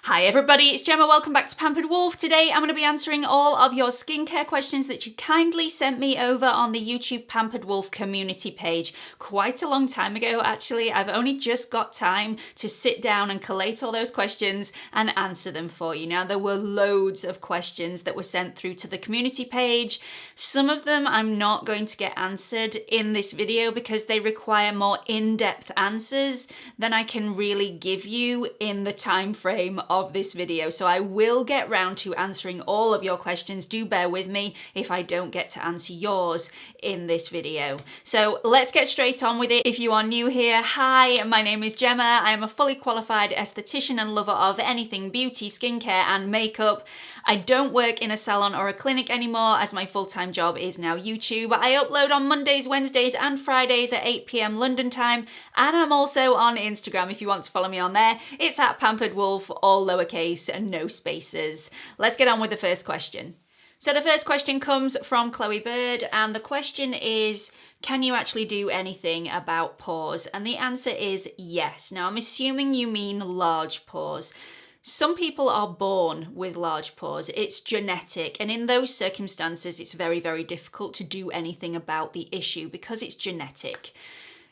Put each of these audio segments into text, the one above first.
Hi everybody, it's Gemma. Welcome back to Pampered Wolf. Today I'm going to be answering all of your skincare questions that you kindly sent me over on the YouTube Pampered Wolf community page quite a long time ago actually. I've only just got time to sit down and collate all those questions and answer them for you. Now there were loads of questions that were sent through to the community page. Some of them I'm not going to get answered in this video because they require more in-depth answers than I can really give you in the time frame of this video. So I will get round to answering all of your questions. Do bear with me if I don't get to answer yours in this video. So let's get straight on with it. If you are new here, hi, my name is Gemma. I am a fully qualified esthetician and lover of anything beauty, skincare and makeup. I don't work in a salon or a clinic anymore as my full-time job is now YouTube. I upload on Mondays, Wednesdays and Fridays at 8 PM London time, and I'm also on Instagram if you want to follow me on there. It's at Pampered Wolf, all lowercase and no spaces. Let's get on with the first question. So the first question comes from Chloe Bird, and the question is, can you actually do anything about pores? And the answer is yes. Now I'm assuming you mean large pores. Some people are born with large pores, it's genetic, and in those circumstances it's very, very difficult to do anything about the issue because it's genetic.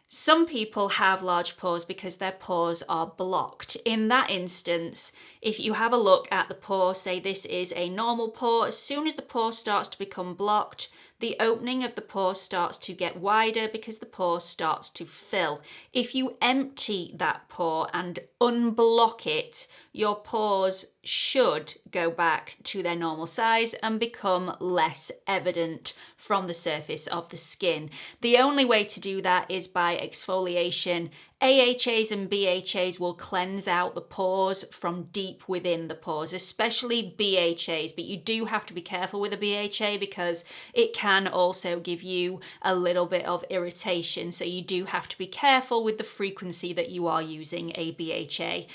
Some people have large pores because their pores are blocked. In that instance, if you have a look at the pore, say this is a normal pore, as soon as the pore starts to become blocked, the opening of the pore starts to get wider because the pore starts to fill. If you empty that pore and unblock it, your pores should go back to their normal size and become less evident from the surface of the skin. The only way to do that is by exfoliation. AHAs and BHAs will cleanse out the pores from deep within the pores, especially BHAs, but you do have to be careful with a BHA because it can also give you a little bit of irritation, so you do have to be careful with the frequency that you are using a BHA.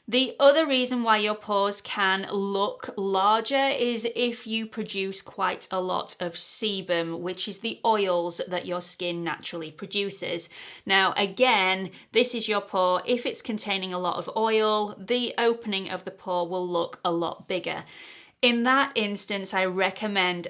The other reason why your pores can look larger is if you produce quite a lot of sebum, which is the oils that your skin naturally produces. Now, again, this is your pore. If it's containing a lot of oil, the opening of the pore will look a lot bigger. In that instance, I recommend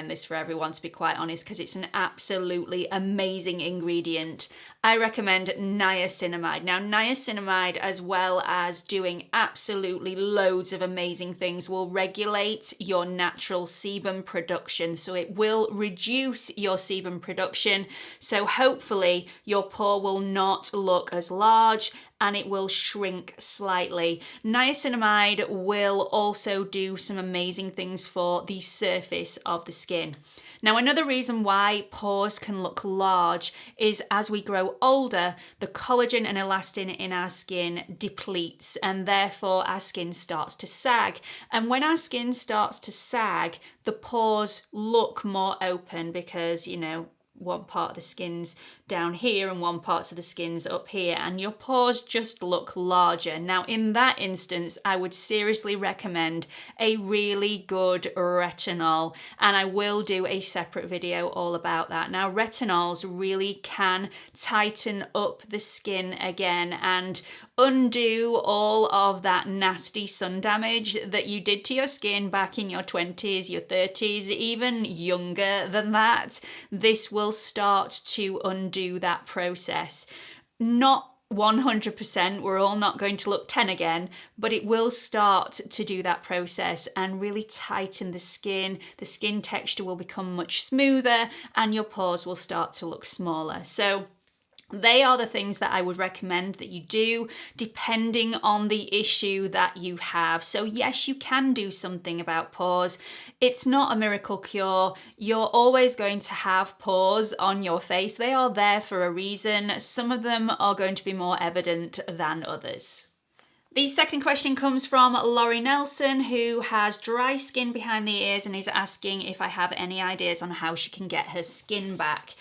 this for everyone to be quite honest, because it's an absolutely amazing ingredient. I recommend niacinamide. Now, niacinamide, as well as doing absolutely loads of amazing things, will regulate your natural sebum production. So it will reduce your sebum production. So hopefully your pore will not look as large and it will shrink slightly. Niacinamide will also do some amazing things for the surface of the skin. Now, another reason why pores can look large is as we grow older, the collagen and elastin in our skin depletes and therefore our skin starts to sag. And when our skin starts to sag, the pores look more open because, you know, one part of the skin's down here and one part of the skin's up here, and your pores just look larger. Now, in that instance, I would seriously recommend a really good retinol, and I will do a separate video all about that. Now, retinols really can tighten up the skin again and undo all of that nasty sun damage that you did to your skin back in your 20s, your 30s, even younger than that. This will start to undo that process. Not 100%, we're all not going to look 10 again, but it will start to do that process and really tighten the skin. The skin texture will become much smoother and your pores will start to look smaller. So they are the things that I would recommend that you do depending on the issue that you have. So yes, you can do something about pores. It's not a miracle cure. You're always going to have pores on your face. They are there for a reason. Some of them are going to be more evident than others. The second question comes from Laurie Nelson, who has dry skin behind the ears and is asking if I have any ideas on how she can get her skin back.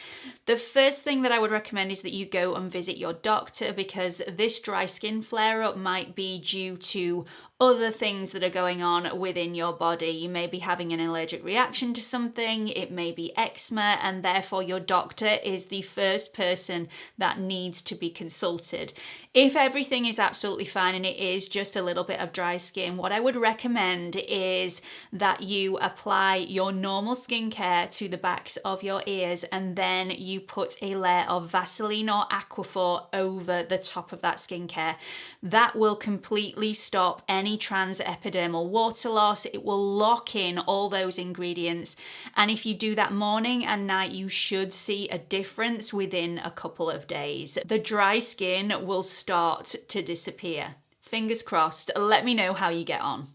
The first thing that I would recommend is that you go and visit your doctor, because this dry skin flare-up might be due to other things that are going on within your body. You may be having an allergic reaction to something, it may be eczema, and therefore your doctor is the first person that needs to be consulted. If everything is absolutely fine and it is just a little bit of dry skin, what I would recommend is that you apply your normal skincare to the backs of your ears, and then you put a layer of Vaseline or Aquaphor over the top of that skincare. That will completely stop any transepidermal water loss. It will lock in all those ingredients, and if you do that morning and night, you should see a difference within a couple of days. The dry skin will start to disappear. Fingers crossed. Let me know how you get on.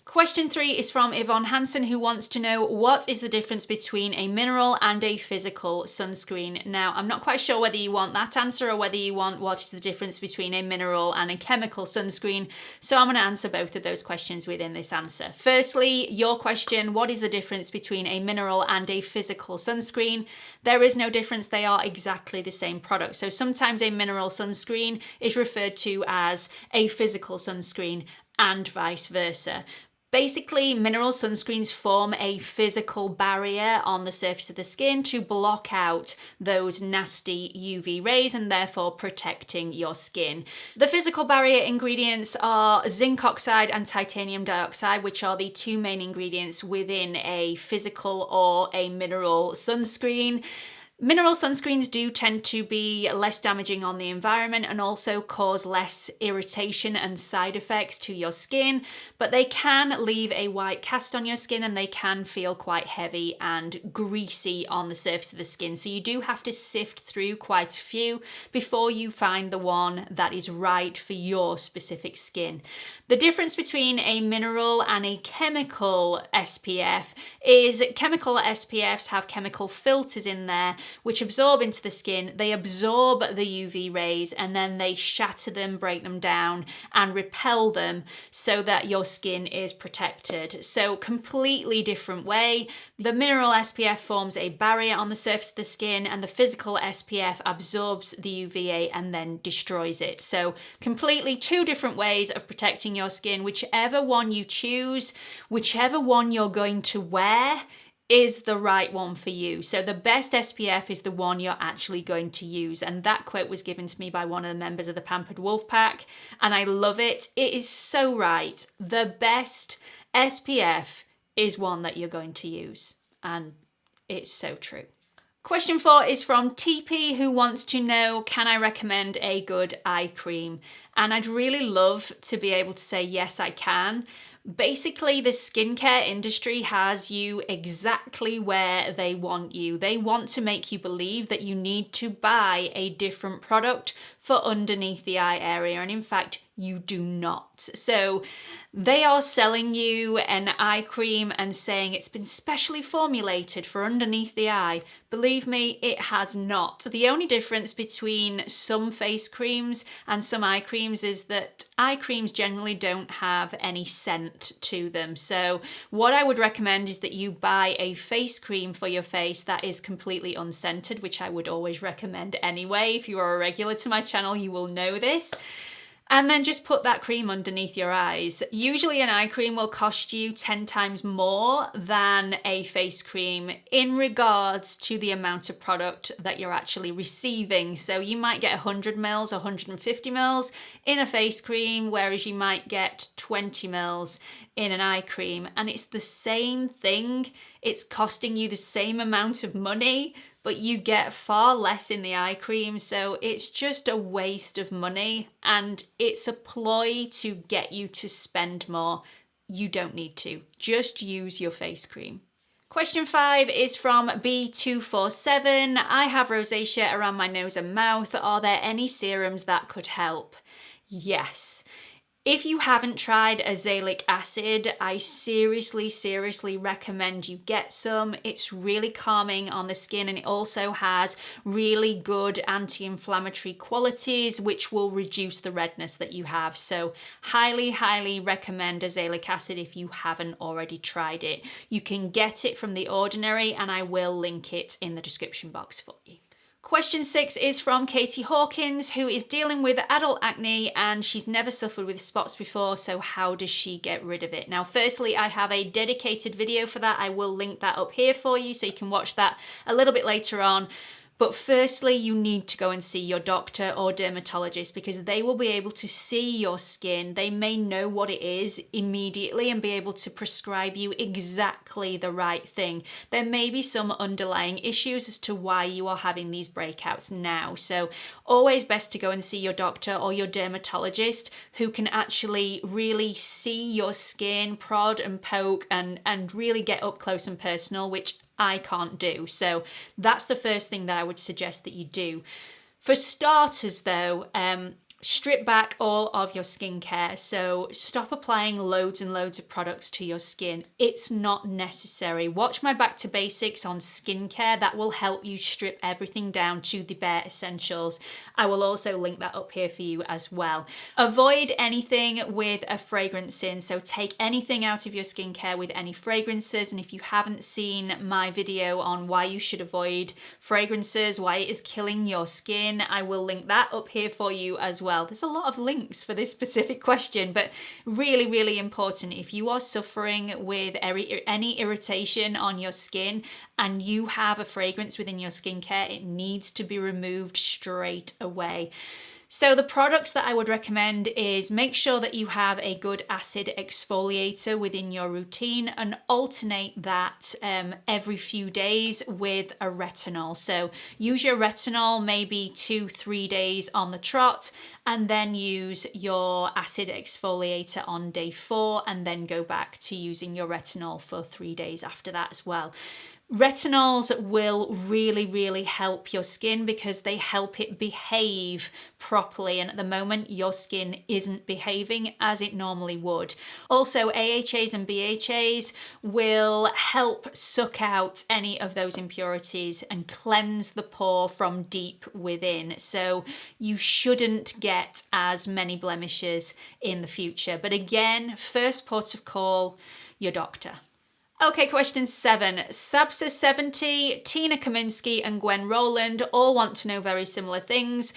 Question 3 is from Yvonne Hansen, who wants to know what is the difference between a mineral and a physical sunscreen. Now, I'm not quite sure whether you want that answer or whether you want what is the difference between a mineral and a chemical sunscreen. So I'm going to answer both of those questions within this answer. Firstly, your question, what is the difference between a mineral and a physical sunscreen? There is no difference. They are exactly the same product. So sometimes a mineral sunscreen is referred to as a physical sunscreen and vice versa. Basically, mineral sunscreens form a physical barrier on the surface of the skin to block out those nasty UV rays and therefore protecting your skin. The physical barrier ingredients are zinc oxide and titanium dioxide, which are the two main ingredients within a physical or a mineral sunscreen. Mineral sunscreens do tend to be less damaging on the environment and also cause less irritation and side effects to your skin, but they can leave a white cast on your skin and they can feel quite heavy and greasy on the surface of the skin. So you do have to sift through quite a few before you find the one that is right for your specific skin. The difference between a mineral and a chemical SPF is chemical SPFs have chemical filters in there which absorb into the skin. They absorb the UV rays and then they shatter them, break them down and repel them so that your skin is protected. So completely different way. The mineral SPF forms a barrier on the surface of the skin and the physical SPF absorbs the UVA and then destroys it. So completely two different ways of protecting your skin. Whichever one you choose, whichever one you're going to wear is the right one for you. So the best SPF is the one you're actually going to use. And that quote was given to me by one of the members of the Pampered Wolf Pack. And I love it. It is so right. The best SPF is one that you're going to use. And it's so true. Question 4 is from TP, who wants to know, can I recommend a good eye cream? And I'd really love to be able to say, yes, I can. Basically, the skincare industry has you exactly where they want you. They want to make you believe that you need to buy a different product for underneath the eye area. And in fact, you do not. So they are selling you an eye cream and saying it's been specially formulated for underneath the eye. Believe me, it has not. The only difference between some face creams and some eye creams is that eye creams generally don't have any scent to them. So what I would recommend is that you buy a face cream for your face that is completely unscented, which I would always recommend anyway. If you are a regular to my channel, you will know this. And then just put that cream underneath your eyes. Usually an eye cream will cost you 10 times more than a face cream in regards to the amount of product that you're actually receiving. So you might get 100 mils or 150 mils in a face cream, whereas you might get 20 mils in an eye cream. And it's the same thing. It's costing you the same amount of money, but you get far less in the eye cream, so it's just a waste of money and it's a ploy to get you to spend more. You don't need to. Just use your face cream. Question 5 is from B247. I have rosacea around my nose and mouth. Are there any serums that could help? Yes. If you haven't tried Azelaic Acid, I seriously recommend you get some. It's really calming on the skin and it also has really good anti-inflammatory qualities which will reduce the redness that you have. So highly recommend Azelaic Acid if you haven't already tried it. You can get it from The Ordinary and I will link it in the description box for you. Question 6 is from Katie Hawkins, who is dealing with adult acne and she's never suffered with spots before, so how does she get rid of it? Now, firstly, I have a dedicated video for that. I will link that up here for you so you can watch that a little bit later on. But firstly, you need to go and see your doctor or dermatologist because they will be able to see your skin. They may know what it is immediately and be able to prescribe you exactly the right thing. There may be some underlying issues as to why you are having these breakouts now. So always best to go and see your doctor or your dermatologist who can actually really see your skin, prod and poke and really get up close and personal, which I can't do. So that's the first thing that I would suggest that you do. For starters though, strip back all of your skincare. So stop applying loads and loads of products to your skin. It's not necessary. Watch my back to basics on skincare. That will help you strip everything down to the bare essentials. I will also link that up here for you as well. Avoid anything with a fragrance in. So take anything out of your skincare with any fragrances. And if you haven't seen my video on why you should avoid fragrances, why it is killing your skin, I will link that up here for you as well. There's a lot of links for this specific question, but really, really important. If you are suffering with any irritation on your skin and you have a fragrance within your skincare, it needs to be removed straight away. So the products that I would recommend is make sure that you have a good acid exfoliator within your routine and alternate that every few days with a retinol. So use your retinol maybe 2-3 days on the trot and then use your acid exfoliator on day 4 and then go back to using your retinol for 3 days after that as well. Retinols will really, really help your skin because they help it behave properly, and at the moment your skin isn't behaving as it normally would. Also, AHAs and BHAs will help suck out any of those impurities and cleanse the pore from deep within, so you shouldn't get as many blemishes in the future. But again, first port of call, your doctor. Okay, question 7. Sabsa70, Tina Kaminsky and Gwen Rowland all want to know very similar things.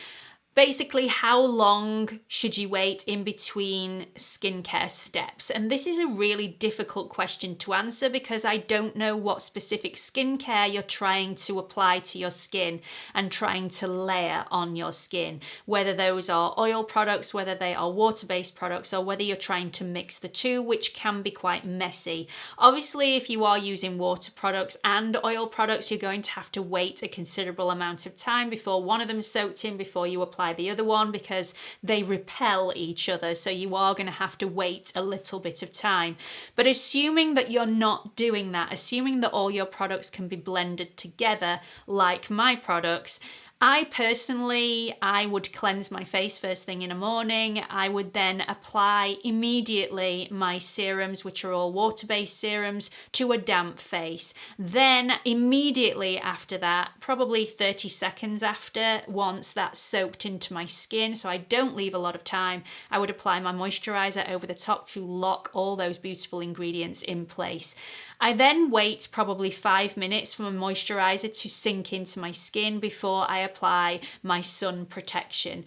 Basically, how long should you wait in between skincare steps? And this is a really difficult question to answer because I don't know what specific skincare you're trying to apply to your skin and trying to layer on your skin. Whether those are oil products, whether they are water-based products, or whether you're trying to mix the two, which can be quite messy. Obviously, if you are using water products and oil products, you're going to have to wait a considerable amount of time before one of them is soaked in before you apply the other one because they repel each other, so you are going to have to wait a little bit of time. But assuming that you're not doing that, assuming that all your products can be blended together like my products, I would cleanse my face first thing in the morning. I would then apply immediately my serums, which are all water-based serums, to a damp face. Then immediately after that, probably 30 seconds after, once that's soaked into my skin, so I don't leave a lot of time, I would apply my moisturizer over the top to lock all those beautiful ingredients in place. I then wait probably 5 minutes for my moisturizer to sink into my skin before I apply my sun protection.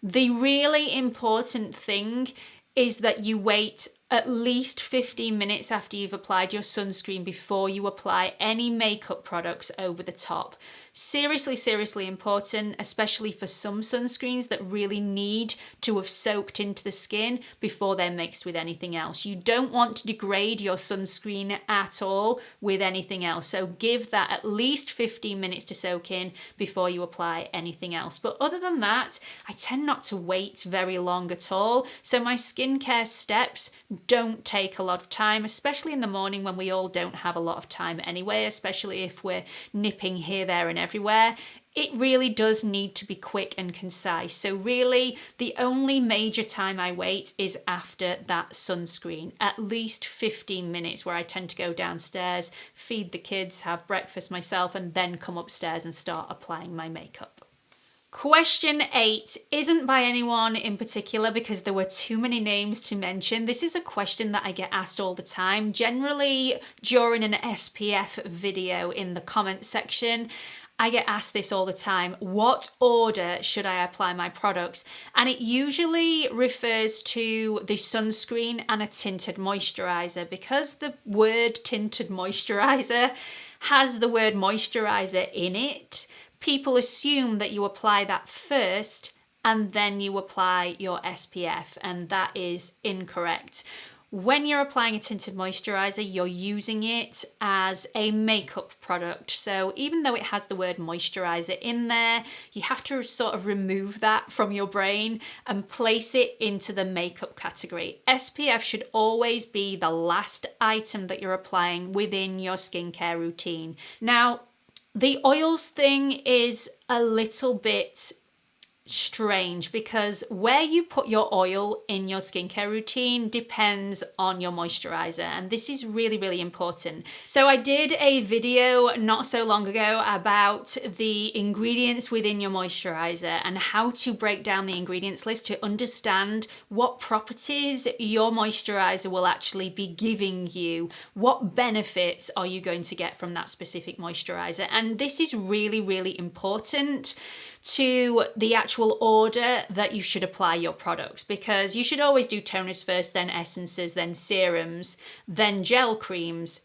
The really important thing is that you wait at least 15 minutes after you've applied your sunscreen before you apply any makeup products over the top. Seriously, seriously important, especially for some sunscreens that really need to have soaked into the skin before they're mixed with anything else. You don't want to degrade your sunscreen at all with anything else. So give that at least 15 minutes to soak in before you apply anything else. But other than that, I tend not to wait very long at all. So my skincare steps don't take a lot of time, especially in the morning when we all don't have a lot of time anyway, especially if we're nipping here, there and everywhere. It really does need to be quick and concise. So really, the only major time I wait is after that sunscreen, at least 15 minutes, where I tend to go downstairs, feed the kids, have breakfast myself, and then come upstairs and start applying my makeup. Question 8 isn't by anyone in particular because there were too many names to mention. This is a question that I get asked all the time, generally during an SPF video in the comment section. I get asked this all the time. What order should I apply my products? And it usually refers to the sunscreen and a tinted moisturizer, because the word tinted moisturizer has the word moisturizer in it. People assume that you apply that first and then you apply your SPF, and that is incorrect. When you're applying a tinted moisturizer, you're using it as a makeup product. So even though it has the word moisturizer in there, you have to sort of remove that from your brain and place it into the makeup category. SPF should always be the last item that you're applying within your skincare routine. Now, the oils thing is a little bit strange, because where you put your oil in your skincare routine depends on your moisturizer, and this is really, really important. So I did a video not so long ago about the ingredients within your moisturizer and how to break down the ingredients list to understand what properties your moisturizer will actually be giving you. What benefits are you going to get from that specific moisturizer? And this is really, really important to the actual order that you should apply your products, because you should always do toners first, then essences, then serums, then gel creams.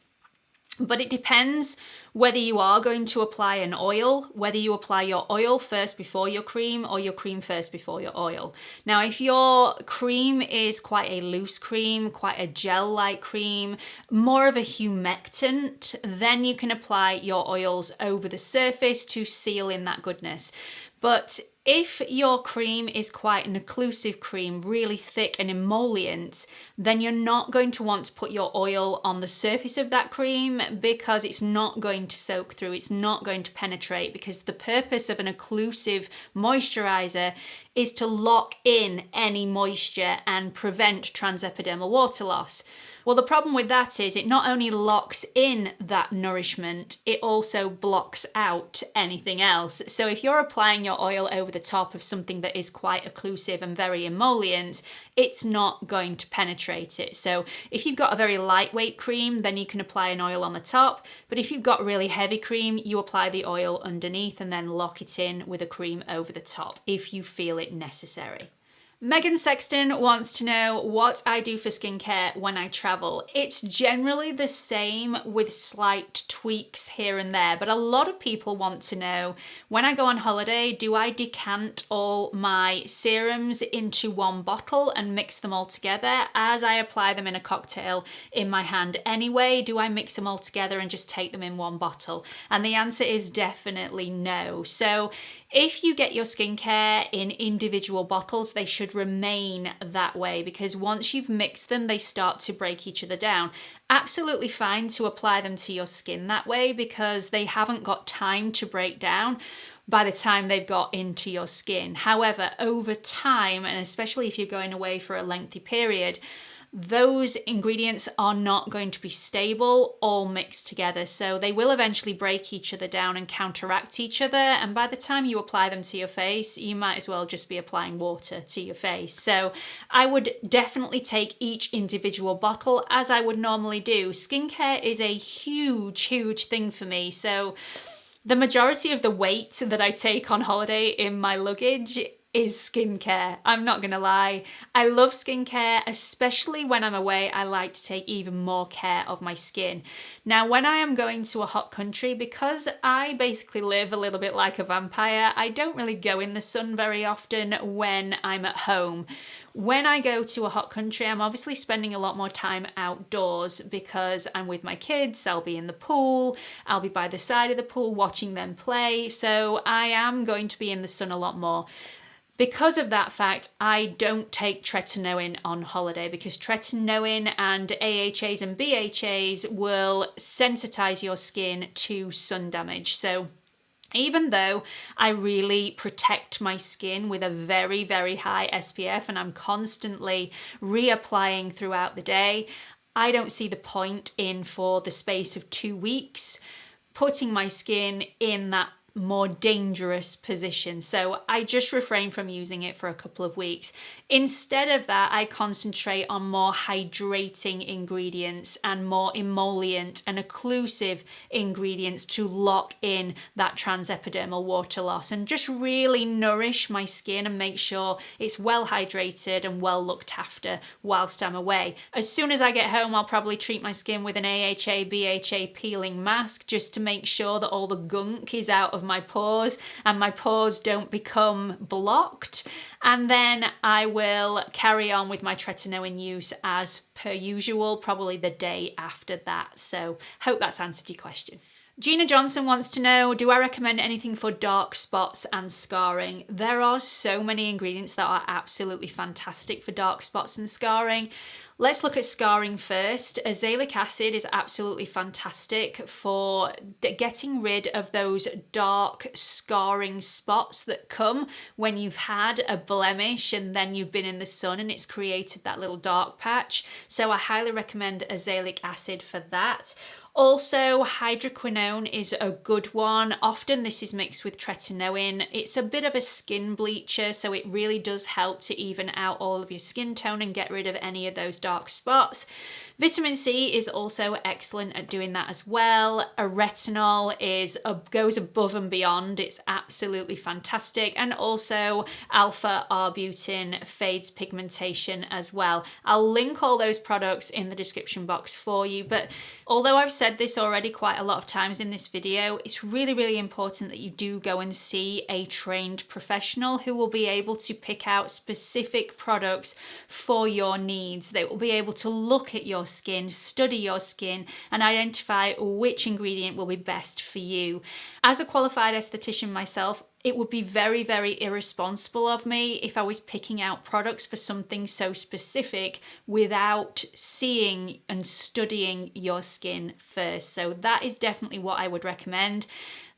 But it depends whether you are going to apply an oil, whether you apply your oil first before your cream or your cream first before your oil. Now, if your cream is quite a loose cream, quite a gel-like cream, more of a humectant, then you can apply your oils over the surface to seal in that goodness. But if your cream is quite an occlusive cream, really thick and emollient, then you're not going to want to put your oil on the surface of that cream, because it's not going to soak through, it's not going to penetrate, because the purpose of an occlusive moisturizer is to lock in any moisture and prevent transepidermal water loss. Well, the problem with that is it not only locks in that nourishment, it also blocks out anything else. So if you're applying your oil over the top of something that is quite occlusive and very emollient, it's not going to penetrate it. So if you've got a very lightweight cream, then you can apply an oil on the top. But if you've got really heavy cream, you apply the oil underneath and then lock it in with a cream over the top if you feel it necessary. Megan Sexton wants to know what I do for skincare when I travel. It's generally the same with slight tweaks here and there, but a lot of people want to know, when I go on holiday, do I decant all my serums into one bottle and mix them all together as I apply them in a cocktail in my hand anyway? Do I mix them all together and just take them in one bottle? And the answer is definitely no. So if you get your skincare in individual bottles, they should remain that way, because once you've mixed them, they start to break each other down. Absolutely fine to apply them to your skin that way, because they haven't got time to break down by the time they've got into your skin. However, over time, and especially if you're going away for a lengthy period, those ingredients are not going to be stable all mixed together, so they will eventually break each other down and counteract each other, and by the time you apply them to your face, you might as well just be applying water to your face. So I would definitely take each individual bottle as I would normally do. Skincare is a huge thing for me, so the majority of the weight that I take on holiday in my luggage is skincare. I'm not gonna lie. I love skincare, especially when I'm away. I like to take even more care of my skin. Now, when I am going to a hot country, because I basically live a little bit like a vampire, I don't really go in the sun very often when I'm at home. When I go to a hot country, I'm obviously spending a lot more time outdoors because I'm with my kids, I'll be in the pool, I'll be by the side of the pool watching them play, so I am going to be in the sun a lot more. Because of that fact, I don't take tretinoin on holiday, because tretinoin and AHAs and BHAs will sensitize your skin to sun damage. So even though I really protect my skin with a very high SPF and I'm constantly reapplying throughout the day, I don't see the point in, for the space of 2 weeks, putting my skin in that more dangerous position. So I just refrain from using it for a couple of weeks. Instead of that, I concentrate on more hydrating ingredients and more emollient and occlusive ingredients to lock in that transepidermal water loss and just really nourish my skin and make sure it's well hydrated and well looked after whilst I'm away. As soon as I get home, I'll probably treat my skin with an AHA BHA peeling mask just to make sure that all the gunk is out of my pores and my pores don't become blocked. And then I will carry on with my tretinoin use as per usual, probably the day after that. So hope that's answered your question. Gina Johnson wants to know, do I recommend anything for dark spots and scarring? There are so many ingredients that are absolutely fantastic for dark spots and scarring. Let's look at scarring first. Azelaic acid is absolutely fantastic for getting rid of those dark scarring spots that come when you've had a blemish and then you've been in the sun and it's created that little dark patch. So I highly recommend azelaic acid for that. Also, hydroquinone is a good one. Often this is mixed with tretinoin. It's a bit of a skin bleacher, so it really does help to even out all of your skin tone and get rid of any of those dark spots. Vitamin C is also excellent at doing that as well. A retinol goes above and beyond. It's absolutely fantastic. And also alpha arbutin fades pigmentation as well. I'll link all those products in the description box for you. But although I've said this already quite a lot of times in this video, it's really, really important that you do go and see a trained professional who will be able to pick out specific products for your needs. They will be able to look at your skin, study your skin, and identify which ingredient will be best for you. As a qualified esthetician myself, it would be very, very irresponsible of me if I was picking out products for something so specific without seeing and studying your skin first. So that is definitely what I would recommend.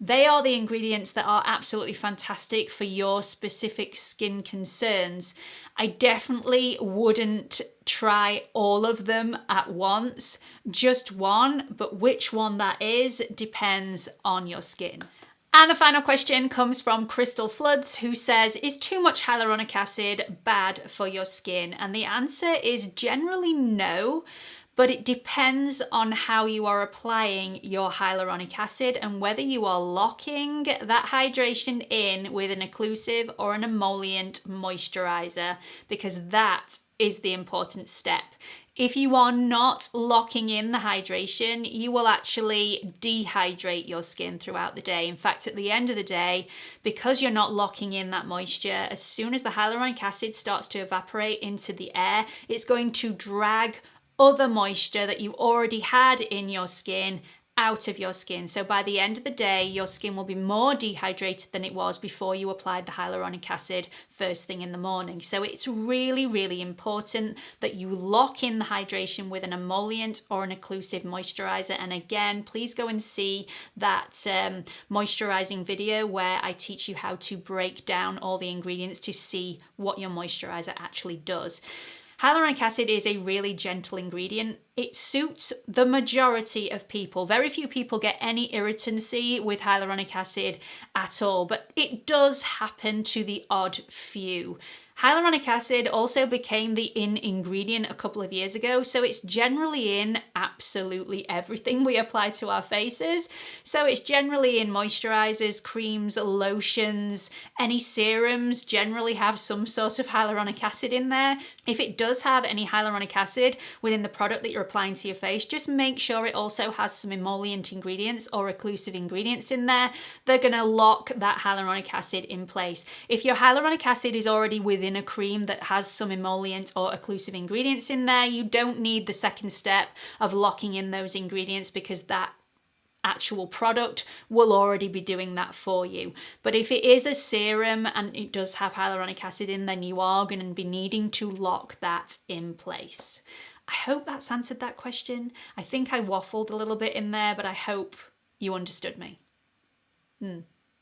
They are the ingredients that are absolutely fantastic for your specific skin concerns. I definitely wouldn't try all of them at once, just one, but which one that is depends on your skin. And the final question comes from Crystal Floods, who says, is too much hyaluronic acid bad for your skin? And the answer is generally no, but it depends on how you are applying your hyaluronic acid and whether you are locking that hydration in with an occlusive or an emollient moisturizer, because that is the important step. If you are not locking in the hydration, you will actually dehydrate your skin throughout the day. In fact, at the end of the day, because you're not locking in that moisture, as soon as the hyaluronic acid starts to evaporate into the air, it's going to drag other moisture that you already had in your skin out of your skin. So by the end of the day, your skin will be more dehydrated than it was before you applied the hyaluronic acid first thing in the morning. So it's really, really important that you lock in the hydration with an emollient or an occlusive moisturizer. And again, please go and see that moisturizing video where I teach you how to break down all the ingredients to see what your moisturizer actually does. Hyaluronic acid is a really gentle ingredient. It suits the majority of people. Very few people get any irritancy with hyaluronic acid at all, but it does happen to the odd few. Hyaluronic acid also became the in ingredient a couple of years ago, so it's generally in absolutely everything we apply to our faces. So it's generally in moisturizers, creams, lotions, any serums generally have some sort of hyaluronic acid in there. If it does have any hyaluronic acid within the product that you're applying to your face, just make sure it also has some emollient ingredients or occlusive ingredients in there. They're gonna lock that hyaluronic acid in place. If your hyaluronic acid is already within a cream that has some emollient or occlusive ingredients in there, you don't need the second step of locking in those ingredients because that actual product will already be doing that for you. But if it is a serum and it does have hyaluronic acid in, then you are going to be needing to lock that in place. I hope that's answered that question. I think I waffled a little bit in there, but I hope you understood me.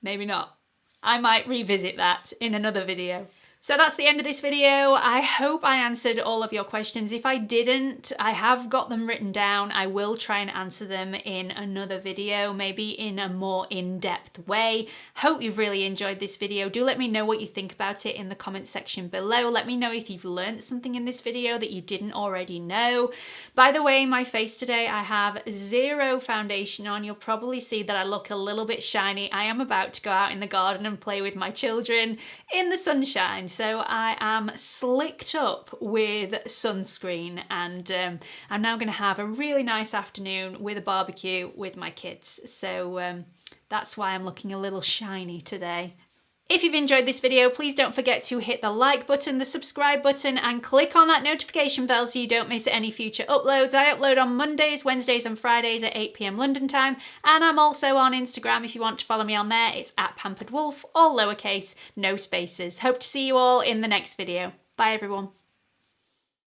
Maybe not. I might revisit that in another video. So that's the end of this video. I hope I answered all of your questions. If I didn't, I have got them written down. I will try and answer them in another video, maybe in a more in-depth way. Hope you've really enjoyed this video. Do let me know what you think about it in the comment section below. Let me know if you've learned something in this video that you didn't already know. By the way, my face today, I have zero foundation on. You'll probably see that I look a little bit shiny. I am about to go out in the garden and play with my children in the sunshine. So I am slicked up with sunscreen, and I'm now going to have a really nice afternoon with a barbecue with my kids. So that's why I'm looking a little shiny today. If you've enjoyed this video, please don't forget to hit the like button, the subscribe button, and click on that notification bell so you don't miss any future uploads. I upload on Mondays, Wednesdays, and Fridays at 8 PM London time, and I'm also on Instagram if you want to follow me on there. It's @PamperedWolf, all lowercase, no spaces. Hope to see you all in the next video. Bye everyone.